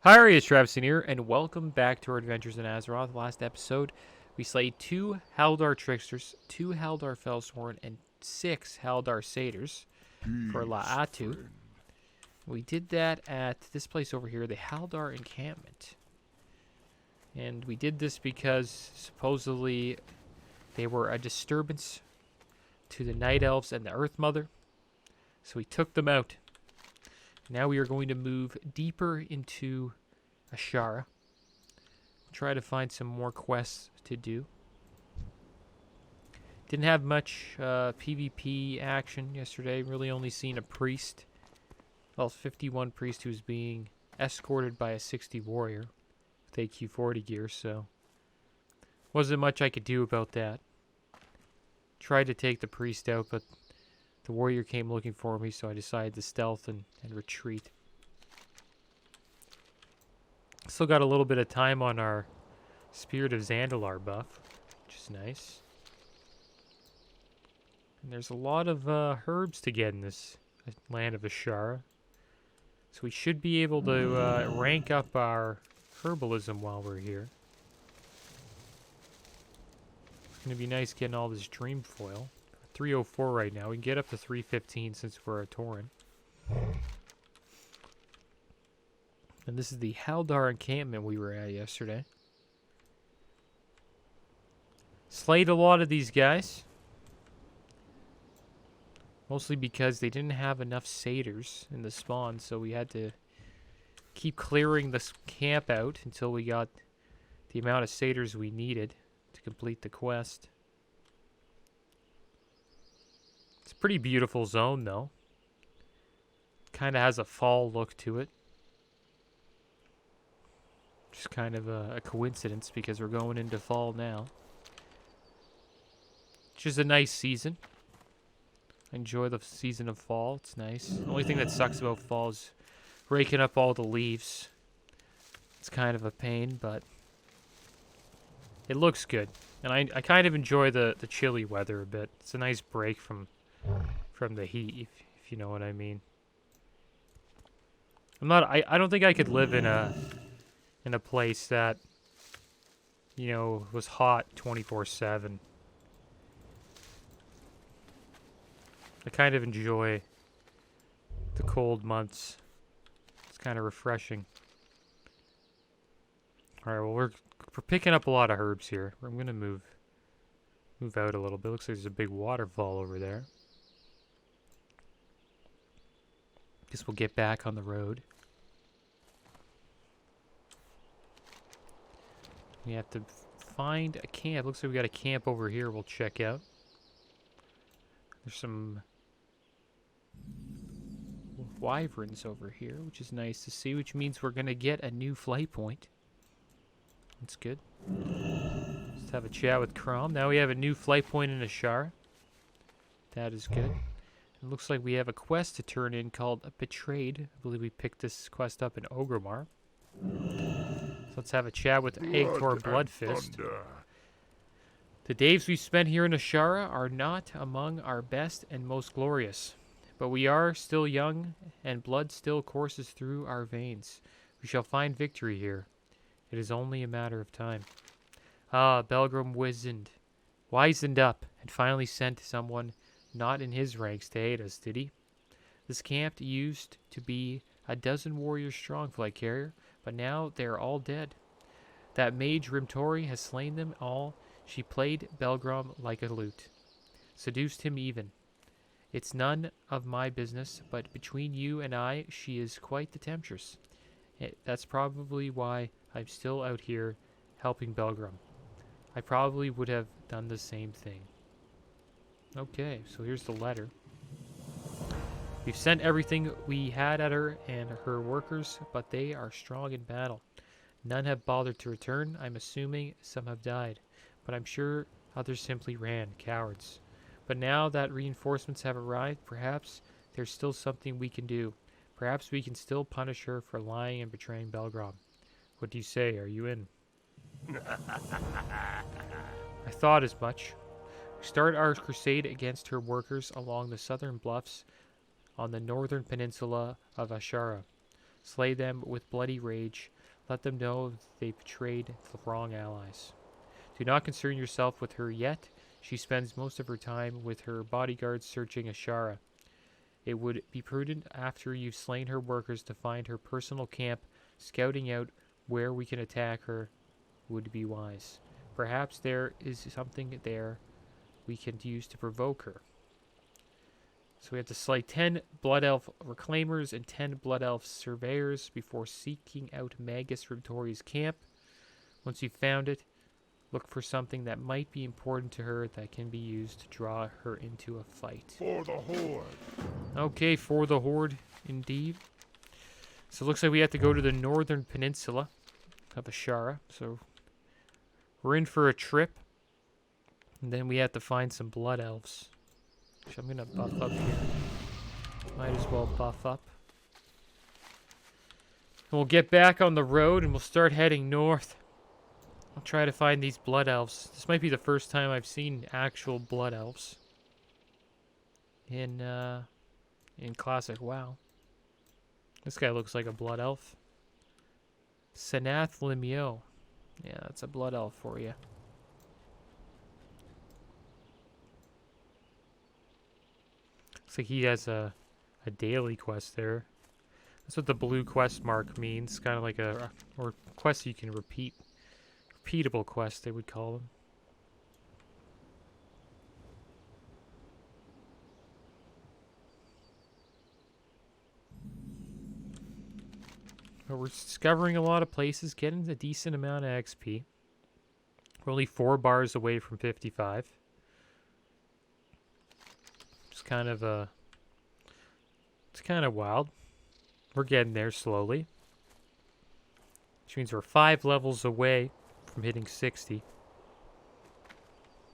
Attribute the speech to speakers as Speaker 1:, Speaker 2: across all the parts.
Speaker 1: Hi, it's Travis here, and welcome back to our adventures in Azeroth. Last episode, we slayed 2 Haldar Tricksters, 2 Haldar Fellsworn, and 6 Haldar Satyrs for
Speaker 2: Peace,
Speaker 1: La'atu.
Speaker 2: friend.
Speaker 1: We did that at this place over here, the Haldar Encampment. And we did this because supposedly they were a disturbance to the Night Elves and the Earth Mother. So we took them out. Now we are going to move deeper into Ashara. Try to find some more quests to do. Didn't have much PvP action yesterday. Really only seen a priest. Well, 51 priest who's being escorted by a 60 warrior with AQ40 gear, so wasn't much I could do about that. Tried to take the priest out, but the warrior came looking for me, so I decided to stealth and retreat. Still got a little bit of time on our Spirit of Zandalar buff, which is nice. And there's a lot of herbs to get in this land of Ashara. So we should be able to rank up our herbalism while we're here. It's going to be nice getting all this dream foil. 304 right now. We can get up to 315 since we're a Tauren. And this is the Haldar encampment we were at yesterday. Slayed a lot of these guys. Mostly because they didn't have enough satyrs in the spawn, so we had to keep clearing this camp out until we got the amount of satyrs we needed to complete the quest. It's a pretty beautiful zone, though. Kind of has a fall look to it. Just kind of a coincidence because we're going into fall now. Which is a nice season. I enjoy the season of fall. It's nice. The only thing that sucks about fall is raking up all the leaves. It's kind of a pain, but it looks good. And I kind of enjoy the chilly weather a bit. It's a nice break from the heat, if you know what I mean. I don't think I could live in a place that, you know, was hot 24/7. I kind of enjoy the cold months. It's kind of refreshing. All right, well, we're picking up a lot of herbs here. I'm gonna move out a little bit. Looks like there's a big waterfall over there. Guess we'll get back on the road. We have to find a camp. Looks like we got a camp over here we'll check out. There's some wyverns over here, which is nice to see, which means we're going to get a new flight point. That's good. Let's have a chat with Crom. Now we have a new flight point in Ashara. That is good. It looks like we have a quest to turn in called Betrayed. I believe we picked this quest up in Ogremar. So let's have a chat with Agtor Bloodfist. The days we spent here in Ashara are not among our best and most glorious, but we are still young, and blood still courses through our veins. We shall find victory here. It is only a matter of time. Ah, Belgrim wizened up, and finally sent someone not in his ranks to aid us, did he? This camp used to be a dozen warriors strong, flight carrier, but now they are all dead. That mage Rimtori has slain them all. She played Belgrim like a lute, seduced him even. It's none of my business, but between you and I, she is quite the temptress. That's probably why I'm still out here helping Belgrim. I probably would have done the same thing. Okay, so here's the letter. We've sent everything we had at her and her workers, but they are strong in battle. None have bothered to return. I'm assuming some have died, but I'm sure others simply ran, cowards. But now that reinforcements have arrived, perhaps there's still something we can do. Perhaps we can still punish her for lying and betraying Belgrom. What do you say? Are you in? I thought as much. We start our crusade against her workers along the southern bluffs on the northern peninsula of Ashara. Slay them with bloody rage. Let them know they betrayed the wrong allies. Do not concern yourself with her yet. She spends most of her time with her bodyguards searching Ashara. It would be prudent after you've slain her workers to find her personal camp. Scouting out where we can attack her would be wise. Perhaps there is something there we can use to provoke her. So we have to slay 10 Blood Elf Reclaimers and 10 Blood Elf Surveyors before seeking out Magus Tori's camp. Once you've found it, look for something that might be important to her that can be used to draw her into a fight.
Speaker 2: For the Horde.
Speaker 1: Okay, for the Horde, indeed. So it looks like we have to go to the northern peninsula of Ashara. So we're in for a trip. And then we have to find some Blood Elves. Which I'm going to buff up here. Might as well buff up. And we'll get back on the road and we'll start heading north. I'll try to find these Blood Elves. This might be the first time I've seen actual Blood Elves in Classic WoW. This guy looks like a Blood Elf. Sanath Limio. Yeah, that's a Blood Elf for you. Looks like he has a daily quest there. That's what the blue quest mark means. Kind of like a or quest you can repeat. Repeatable quest, they would call them. But we're discovering a lot of places, getting a decent amount of XP. We're only 4 bars away from 55. It's kind of wild. We're getting there slowly. Which means we're 5 levels away from hitting 60.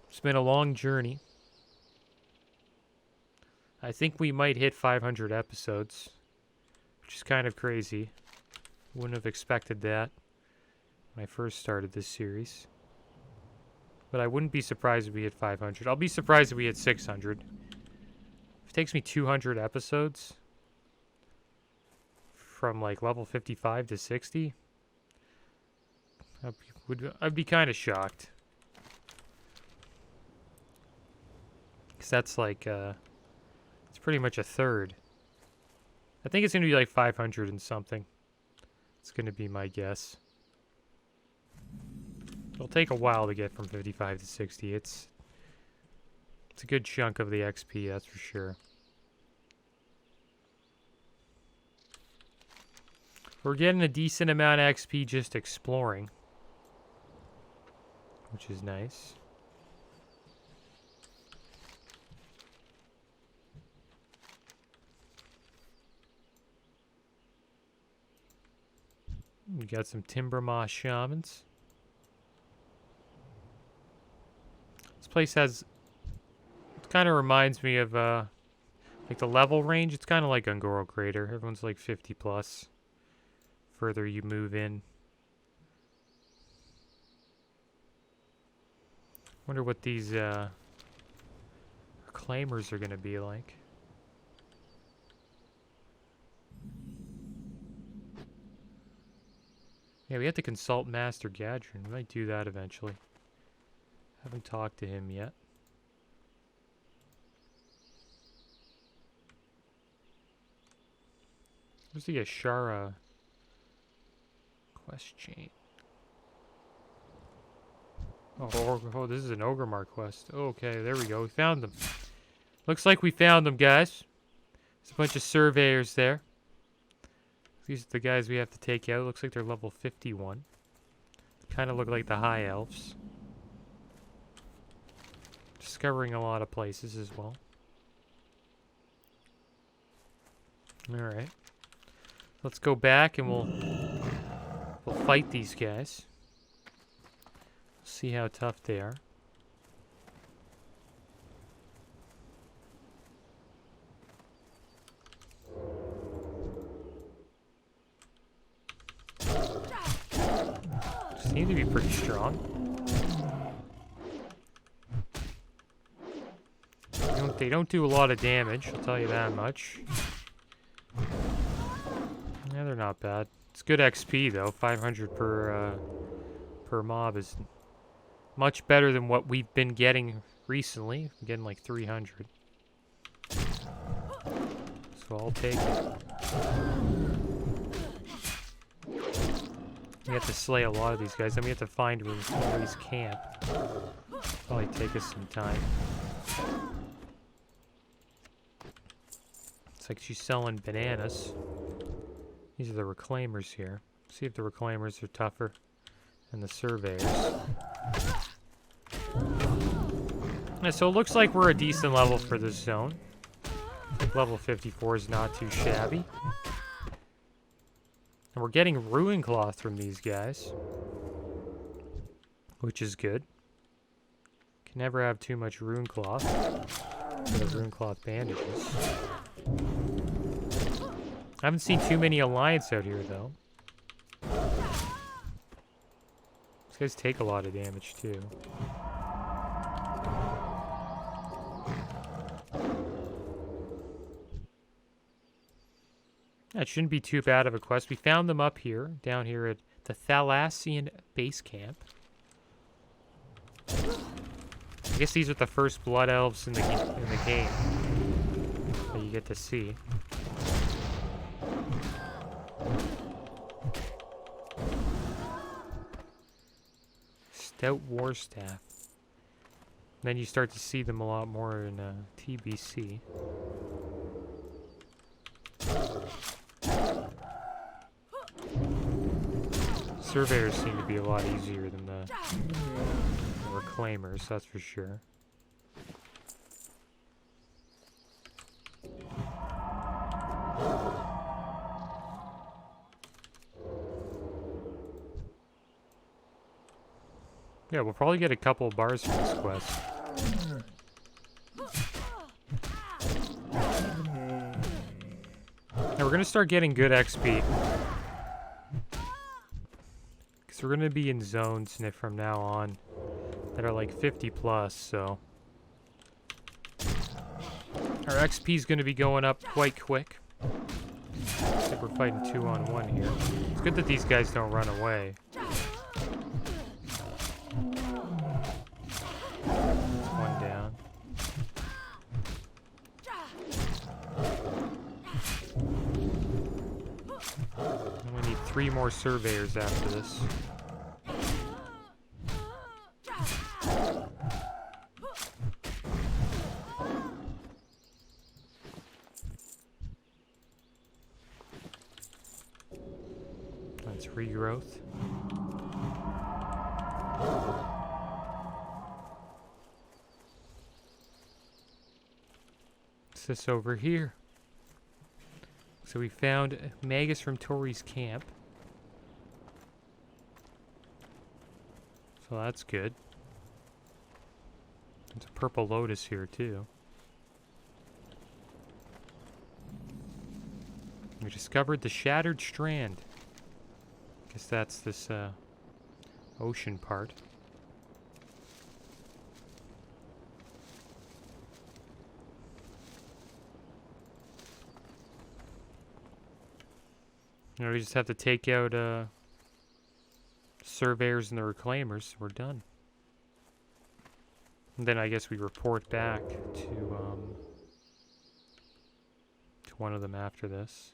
Speaker 1: It's been a long journey. I think we might hit 500 episodes, which is kind of crazy. Wouldn't have expected that when I first started this series. But I wouldn't be surprised if we hit 500. I'll be surprised if we hit 600. If it takes me 200 episodes from like level 55 to 60, I'd be kind of shocked. Because that's like, it's pretty much a third. I think it's going to be like 500 and something. It's going to be my guess. It'll take a while to get from 55 to 60. It's a good chunk of the XP, that's for sure. We're getting a decent amount of XP just exploring, which is nice. We got some Timber Moss Shamans. This place has... It kind of reminds me of, like the level range. It's kind of like Ungoro Crater. Everyone's like 50 plus. Further you move in. Wonder what these, Reclaimers are going to be like. Yeah, we have to consult Master Gadrin. We might do that eventually. Haven't talked to him yet. Where's the Ashara quest chain? Oh, this is an Ogremar quest. Okay, there we go. We found them. Looks like we found them, guys. There's a bunch of surveyors there. These are the guys we have to take out. Looks like they're level 51. Kind of look like the high elves. Discovering a lot of places as well. Alright. Let's go back and we'll fight these guys. See how tough they are. Seem to be pretty strong. They don't do a lot of damage, I'll tell you that much. Yeah, they're not bad. It's good XP though. 500 per mob is much better than what we've been getting recently. I'm getting like 300. So I'll take it. We have to slay a lot of these guys. Then we have to find Rory's camp. Probably take us some time. It's like she's selling bananas. These are the reclaimers here. See if the reclaimers are tougher than the surveyors. Yeah, so it looks like we're a decent level for this zone. Level 54 is not too shabby. And we're getting ruin cloth from these guys, which is good. Can never have too much rune cloth for the rune cloth bandages. I haven't seen too many alliance out here though. These guys take a lot of damage too. That shouldn't be too bad of a quest. We found them up here, down here at the Thalassian base camp. I guess these are the first blood elves in the game that you get to see. Stout war staff. Then you start to see them a lot more in TBC. Surveyors seem to be a lot easier than the reclaimers, that's for sure. Yeah, we'll probably get a couple of bars from this quest. Now we're gonna start getting good XP. Because we're gonna be in zones from now on that are like 50 plus, so our XP is gonna be going up quite quick. Looks like we're fighting 2-on-1 here. It's good that these guys don't run away. One down. And we need 3 more surveyors after this. That's regrowth. What's this over here? So we found Magus from Tori's camp. So that's good. There's a purple lotus here too. We discovered the Shattered Strand. Guess that's this ocean part. You know, we just have to take out surveyors and the reclaimers. We're done. And then I guess we report back to one of them after this.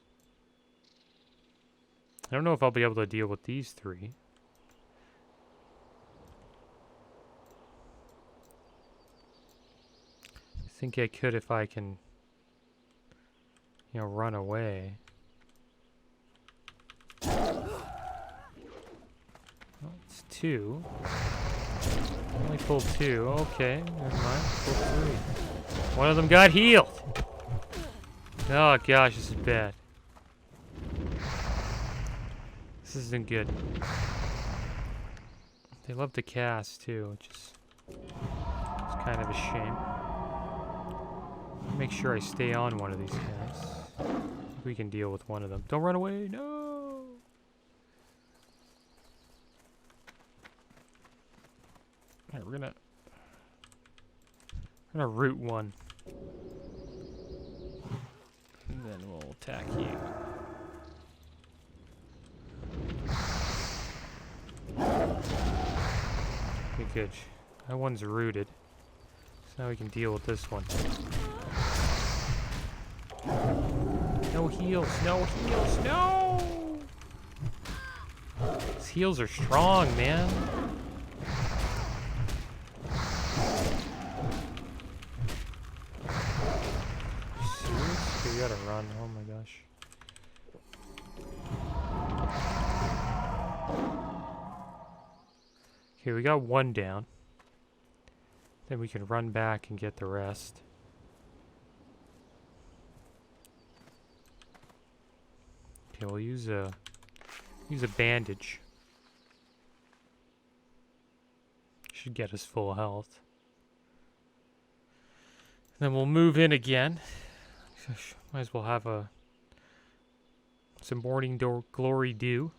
Speaker 1: I don't know if I'll be able to deal with these 3. I think I could if I can, you know, run away. Well, it's 2. Only pulled 2. Okay, never mind. Pulled 3. One of them got healed. Oh gosh, this is bad. This isn't good. They love to cast too, which is kind of a shame. Make sure I stay on one of these guys. We can deal with one of them. Don't run away, no! Alright, we're gonna root one. And then we'll attack you. good. That one's rooted. So now we can deal with this one. No heals, no heals, no! These heals are strong, man. Seriously? We gotta run, oh my gosh. Okay, we got one down. Then we can run back and get the rest. Okay, we'll use a bandage. Should get us full health. Then we'll move in again. Might as well have some morning glory dew.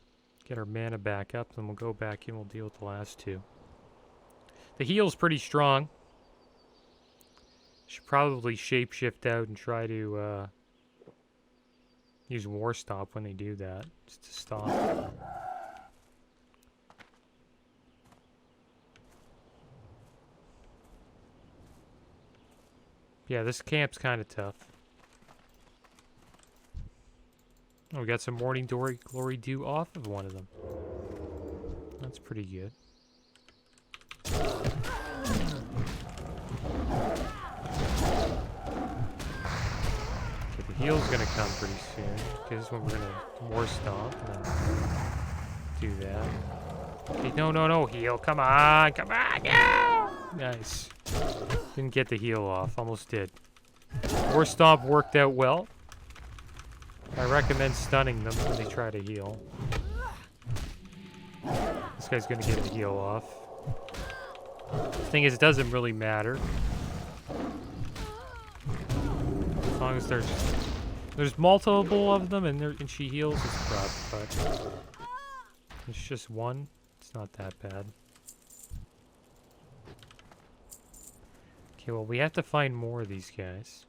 Speaker 1: Get our mana back up, then we'll go back in, we'll deal with the last two. The heal's pretty strong. Should probably shapeshift out and try to use War Stop when they do that, just to stop. Yeah, this camp's kind of tough. Oh, we got some morning glory dew off of one of them. That's pretty good. Heal's gonna come pretty soon. Okay, this one we're gonna War Stomp and then do that. Okay, no, heal. Come on, no! Nice. Didn't get the heal off, almost did. War Stomp worked out well. I recommend stunning them when they try to heal. This guy's gonna get the heal off. The thing is, it doesn't really matter. As long as there's multiple of them and she heals, it's crap, but it's just one. It's not that bad. Okay, well, we have to find more of these guys.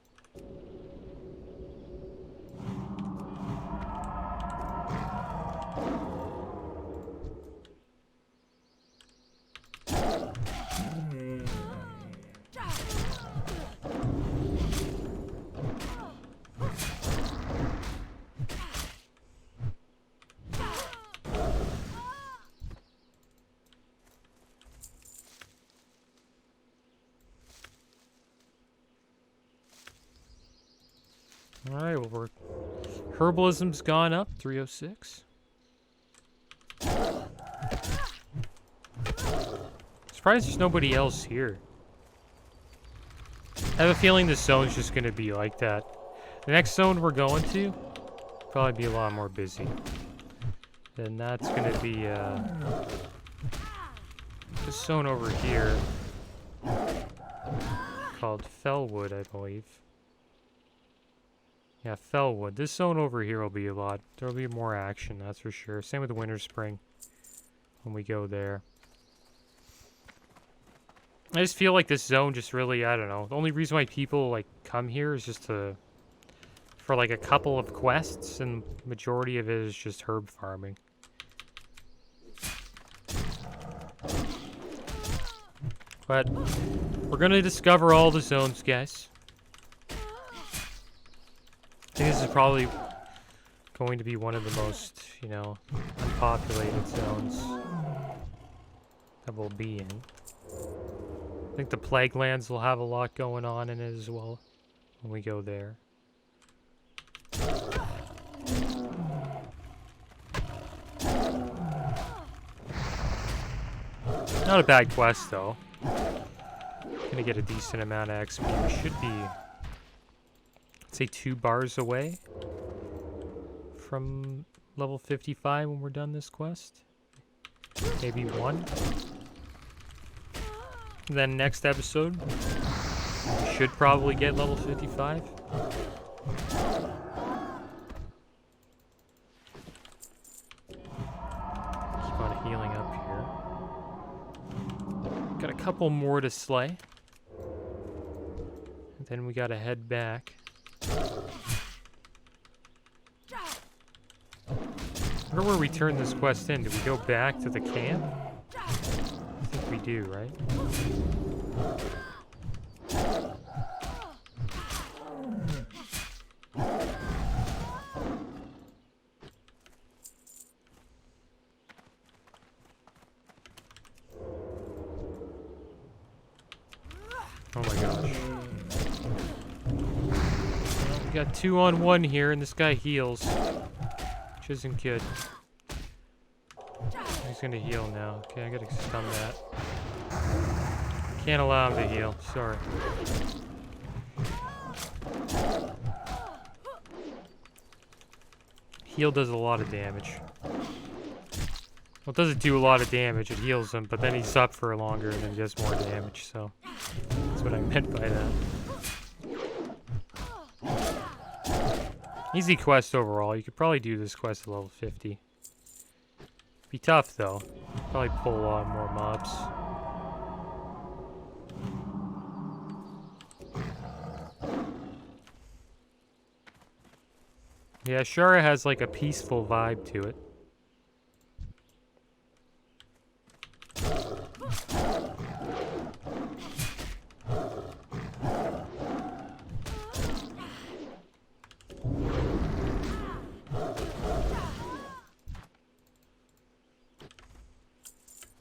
Speaker 1: Alright, well, herbalism's gone up, 306. Surprised there's nobody else here. I have a feeling this zone's just gonna be like that. The next zone we're going to, probably be a lot more busy. Then that's gonna be, this zone over here, called Fellwood, I believe. Yeah, Fellwood. This zone over here will be a lot. There'll be more action, that's for sure. Same with the Winter Spring when we go there. I just feel like this zone just really, I don't know. The only reason why people like come here is just for like a couple of quests, and majority of it is just herb farming. But we're gonna discover all the zones, guys. I think this is probably going to be one of the most, you know, unpopulated zones that we'll be in. I think the Plague Lands will have a lot going on in it as well when we go there. Not a bad quest though. Gonna get a decent amount of XP. We should be, let's say, 2 bars away from level 55 when we're done this quest. Maybe 1. Then next episode, we should probably get level 55. Keep on healing up here. Got a couple more to slay. And then we gotta head back. I wonder where we turn this quest in. Do we go back to the camp? I think think we do, right? Oh my gosh. Well, we got 2-on-1 here, and this guy heals. Which isn't good. He's gonna heal now. Okay, I gotta stun that. Can't allow him to heal. Sorry. Heal does a lot of damage. Well, it doesn't do a lot of damage. It heals him, but then he's up for longer and then he does more damage, so... That's what I meant by that. Easy quest overall. You could probably do this quest at level 50. Be tough, though. Probably pull a lot more mobs. Yeah, Shara has like a peaceful vibe to it.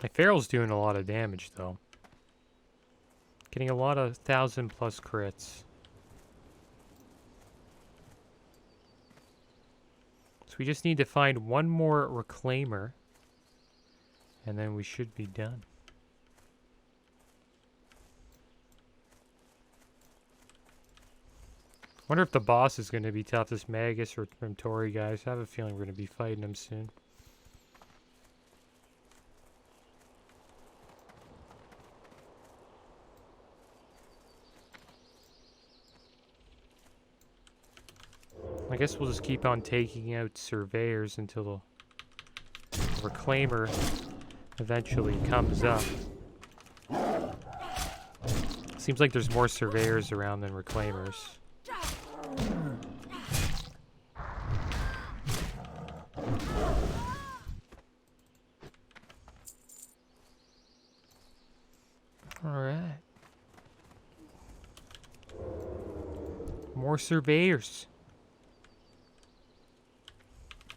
Speaker 1: My Feral's doing a lot of damage, though. Getting a lot of 1,000+ crits. So we just need to find one more Reclaimer. And then we should be done. Wonder if the boss is going to be tough, this Magus or Tori guys. I have a feeling we're going to be fighting him soon. I guess we'll just keep on taking out surveyors until the Reclaimer eventually comes up. Seems like there's more surveyors around than Reclaimers. Alright. More surveyors.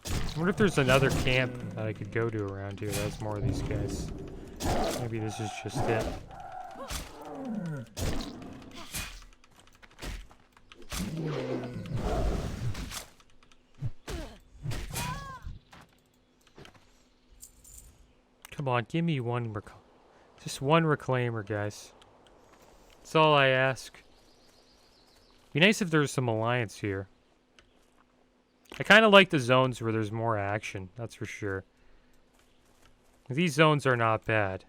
Speaker 1: I wonder if there's another camp that I could go to around here that has more of these guys. Maybe this is just it. Come on, give me one just one Reclaimer, guys. That's all I ask. Be nice if there's some alliance here. I kind of like the zones where there's more action, that's for sure. These zones are not bad.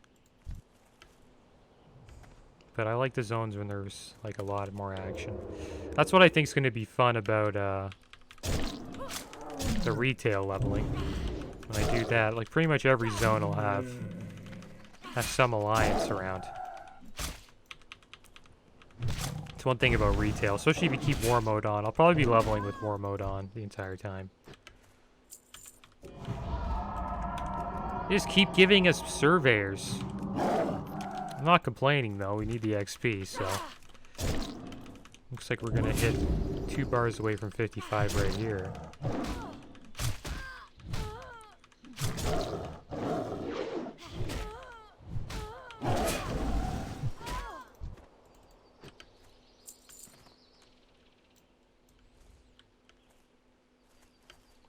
Speaker 1: But I like the zones when there's like a lot more action. That's what I think is going to be fun about the retail leveling. When I do that, like pretty much every zone will have some alliance around. It's one thing about retail, especially if you keep war mode on. I'll probably be leveling with war mode on the entire time. They just keep giving us surveyors. I'm not complaining though, we need the XP, so... Looks like we're gonna hit 2 bars away from 55 right here.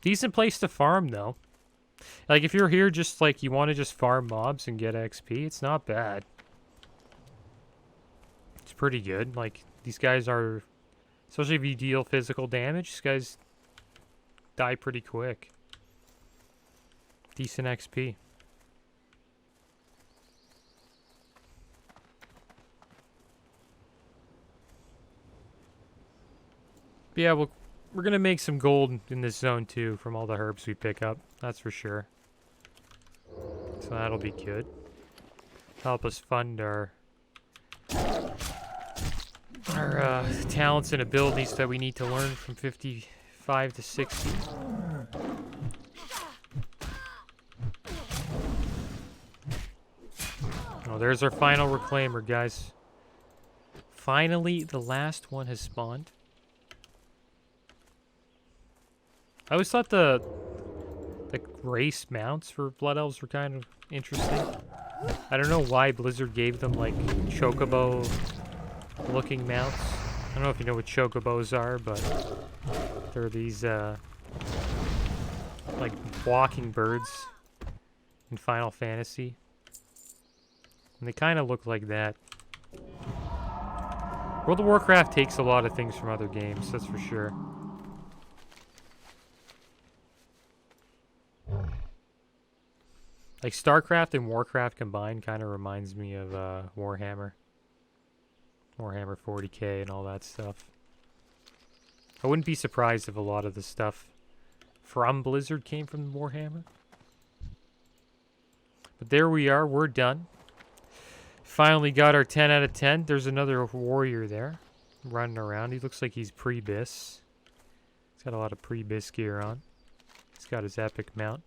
Speaker 1: Decent place to farm, though. Like, if you're here just, like, you want to just farm mobs and get XP, it's not bad. It's pretty good. Like, these guys are... Especially if you deal physical damage, these guys die pretty quick. Decent XP. But yeah, we're going to make some gold in this zone, too, from all the herbs we pick up. That's for sure. So that'll be good. Help us fund our talents and abilities that we need to learn from 55 to 60. Oh, there's our final reclaimer, guys. Finally, the last one has spawned. I always thought the race mounts for Blood Elves were kind of interesting. I don't know why Blizzard gave them, like, chocobo-looking mounts. I don't know if you know what chocobos are, but they're these, like, walking birds in Final Fantasy. And they kind of look like that. World of Warcraft takes a lot of things from other games, that's for sure. Like, StarCraft and Warcraft combined kind of reminds me of Warhammer. Warhammer 40k and all that stuff. I wouldn't be surprised if a lot of the stuff from Blizzard came from Warhammer. But there we are, we're done. Finally got our 10 out of 10. There's another warrior there running around. He looks like he's pre-bis. He's got a lot of pre-bis gear on. He's got his epic mount.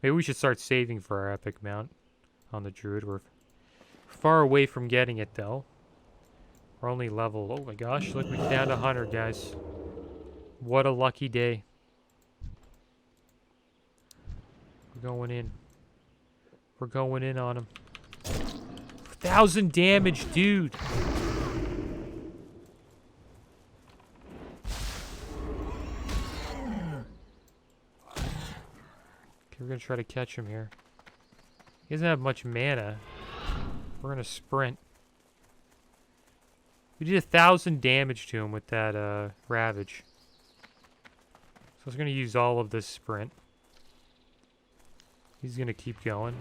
Speaker 1: Maybe we should start saving for our epic mount on the Druid. We're far away from getting it, though. We're only level... Oh my gosh, look, we found a hunter, guys. What a lucky day. We're going in. We're going in on him. 1,000 damage, dude. Okay, we're gonna try to catch him here. He doesn't have much mana. We're gonna sprint. We did 1,000 damage to him with that Ravage. So I was gonna use all of this sprint. He's gonna keep going.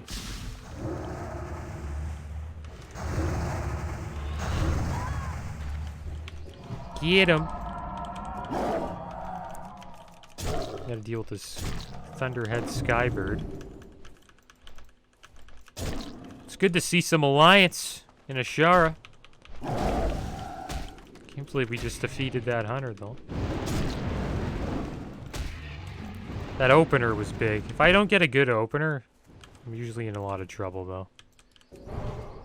Speaker 1: Get him! Gotta deal with this Thunderhead Skybird. It's good to see some Alliance in Ashara. Can't believe we just defeated that hunter, though. That opener was big. If I don't get a good opener, I'm usually in a lot of trouble, though.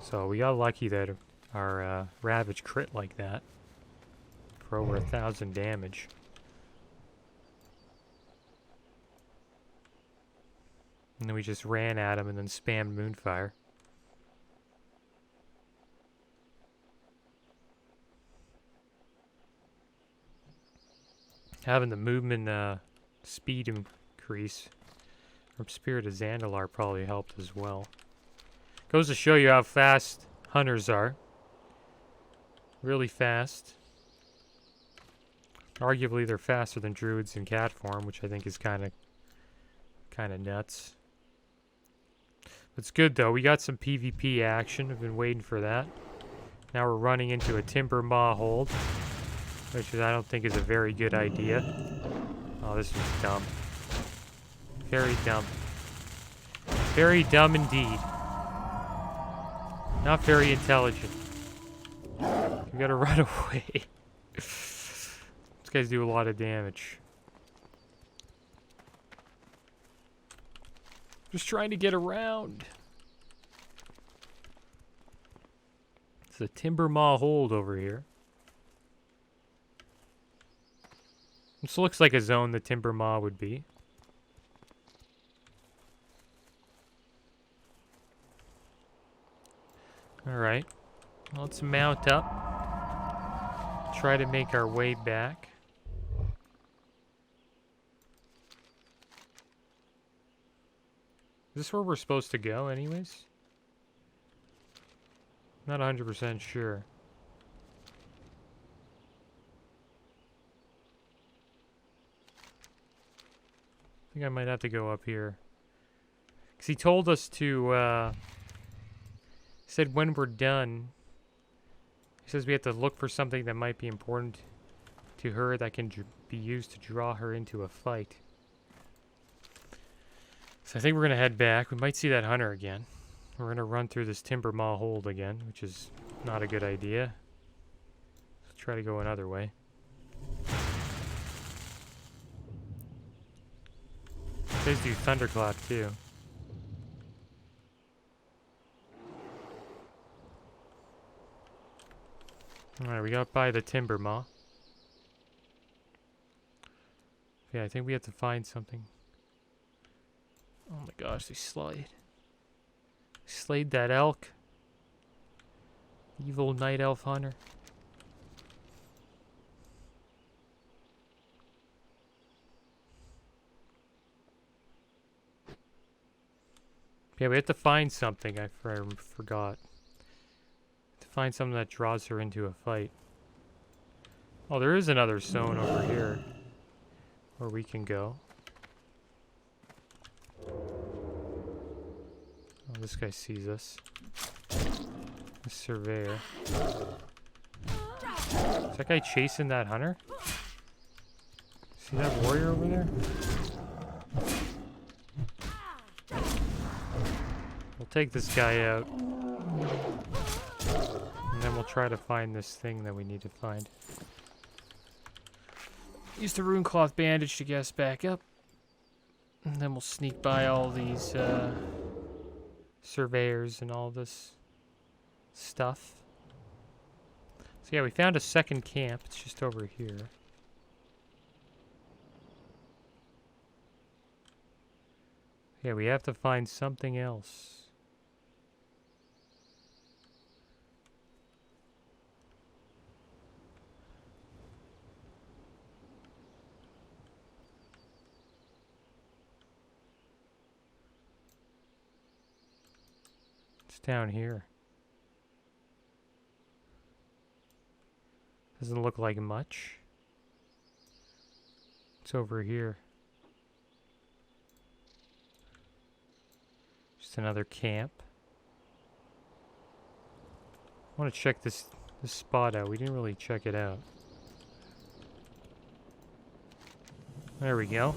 Speaker 1: So we got lucky that our Ravage crit like that. For over 1,000 damage. And then we just ran at him and then spammed Moonfire. Having the movement speed increase from Spirit of Zandalar probably helped as well. Goes to show you how fast hunters are. Really fast. Arguably, they're faster than druids in cat form, which I think is kind of nuts. It's good though. We got some PvP action. I've been waiting for that. Now we're running into a Timber Maw hold, which I don't think is a very good idea. Oh, this was dumb. Very dumb. Very dumb indeed. Not very intelligent. We gotta run away. These guys do a lot of damage. Just trying to get around. It's a Timber Maw hold over here. This looks like a zone the Timber Maw would be. Alright. Let's mount up. Try to make our way back. Is this where we're supposed to go anyways? Not 100% sure. I think I might have to go up here. Because he told us to, he said when we're done, he says we have to look for something that might be important to her that can be used to draw her into a fight. So I think we're going to head back. We might see that hunter again. We're going to run through this Timber Maw hold again, which is not a good idea. Let's try to go another way. These do Thunderclap too. Alright, we got by the timber maw. Yeah, I think we have to find something. Oh my gosh, they slayed. Slayed that elk. Evil night elf hunter. Yeah, we have to find something. I forgot. To find something that draws her into a fight. Oh, there is another zone over here where we can go. Oh, this guy sees us. The surveyor. Is that guy chasing that hunter? See that warrior over there? We'll take this guy out. And then we'll try to find this thing that we need to find. Use the rune cloth bandage to get us back up. And then we'll sneak by all these surveyors and all this stuff. So yeah, we found a second camp. It's just over here. Yeah, we have to find something else. It's down here. Doesn't look like much. It's over here. Just another camp. I want to check this spot out. We didn't really check it out. There we go.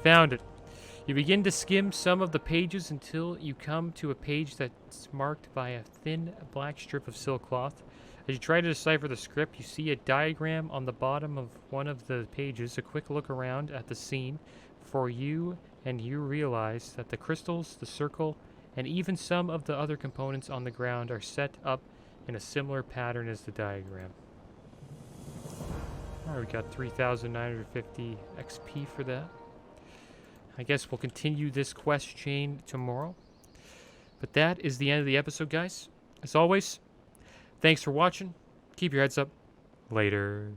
Speaker 1: Found it. You begin to skim some of the pages until you come to a page that's marked by a thin black strip of silk cloth. As you try to decipher the script, you see a diagram on the bottom of one of the pages. A quick look around at the scene for you, and you realize that the crystals, the circle, and even some of the other components on the ground are set up in a similar pattern as the diagram. Alright, we got 3,950 XP for that. I guess we'll continue this quest chain tomorrow. But that is the end of the episode, guys. As always, thanks for watching. Keep your heads up. Later.